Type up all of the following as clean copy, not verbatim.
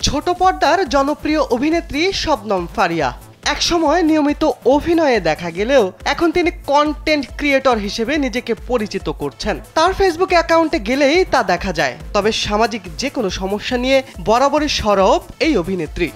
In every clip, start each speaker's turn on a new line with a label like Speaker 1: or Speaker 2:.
Speaker 1: ছোট পর্দার জনপ্রিয় অভিনেত্রী শবনম ফারিয়া একসময় নিয়মিত অভিনয়ে দেখা গেলেও এখন তিনি কন্টেন্ট ক্রিয়েটর হিসেবে নিজেকে পরিচিত করছেন। তার ফেসবুক অ্যাকাউন্টে গেলেই তা দেখা যায়। তবে সামাজিক যে কোনো সমস্যা নিয়ে বরাবরই সরব এই অভিনেত্রী।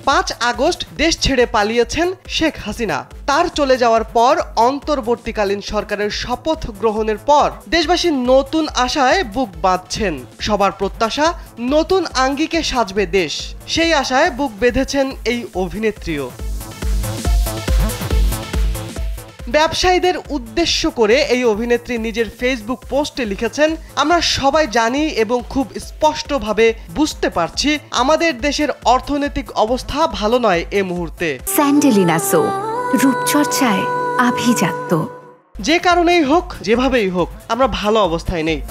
Speaker 1: ৫ আগস্ট দেশ ছেড়ে পালিয়েছেন শেখ হাসিনা। তার চলে যাওয়ার পর অন্তর্বর্তীকালীন সরকারের শপথ গ্রহণের পর দেশবাসী নতুন আশায় বুক বাঁধছেন। সবার প্রত্যাশা নতুন আঙ্গিকে সাজবে দেশ, সেই আশায় বুক বেঁধেছেন এই অভিনেত্রীও। ব্যবসায়ীদের উদ্দেশ্য করে এই অভিনেত্রী নিজের ফেসবুক পোস্টে লিখেছেন, আমরা সবাই জানি এবং খুব স্পষ্টভাবে বুঝতে পারছি আমাদের দেশের অর্থনৈতিক অবস্থা ভালো নয় এ মুহূর্তে।
Speaker 2: স্যান্ডেলিনা সো, রূপচর্চায় আভিজাত্য।
Speaker 1: যে কারণেই হোক, যেভাবেই হোক, আমরা ভালো অবস্থায় নেই।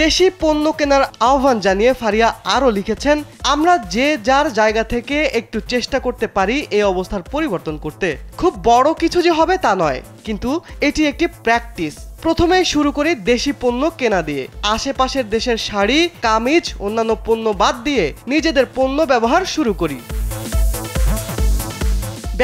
Speaker 1: দেশি পণ্য কেনার আহ্বান জানিয়ে ফারিয়া আরও লিখেছেন, আমরা যে যার জায়গা থেকে একটু চেষ্টা করতে পারি এই অবস্থার পরিবর্তন করতে। খুব বড় কিছু যে হবে তা নয়, কিন্তু এটি একটি প্র্যাকটিস। প্রথমেই শুরু করি দেশি পণ্য কেনা দিয়ে। আশেপাশের দেশের শাড়ি, কামিজ, অন্যান্য পণ্য বাদ দিয়ে নিজেদের পণ্য ব্যবহার শুরু করি।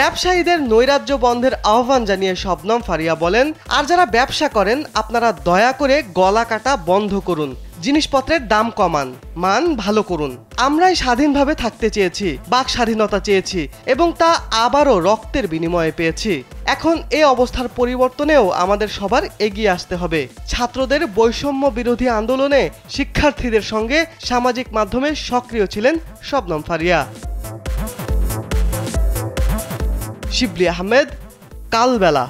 Speaker 1: ব্যবসায়ীদের নৈরাজ্য বন্ধের আহ্বান জানিয়ে শবনম ফারিয়া বলেন, আর যারা ব্যবসা করেন আপনারা দয়া করে গলা কাটা বন্ধ করুন, জিনিসপত্রের দাম কমান, মান ভালো করুন। আমরাই স্বাধীনভাবে থাকতে চেয়েছি, বাক স্বাধীনতা চেয়েছি এবং তা আবারও রক্তের বিনিময়ে পেয়েছি। এখন এই অবস্থার পরিবর্তনেও আমাদের সবার এগিয়ে আসতে হবে। ছাত্রদের বৈষম্য বিরোধী আন্দোলনে শিক্ষার্থীদের সঙ্গে সামাজিক মাধ্যমে সক্রিয় ছিলেন শবনম ফারিয়া। শিবলি আহমেদ, কালবেলা।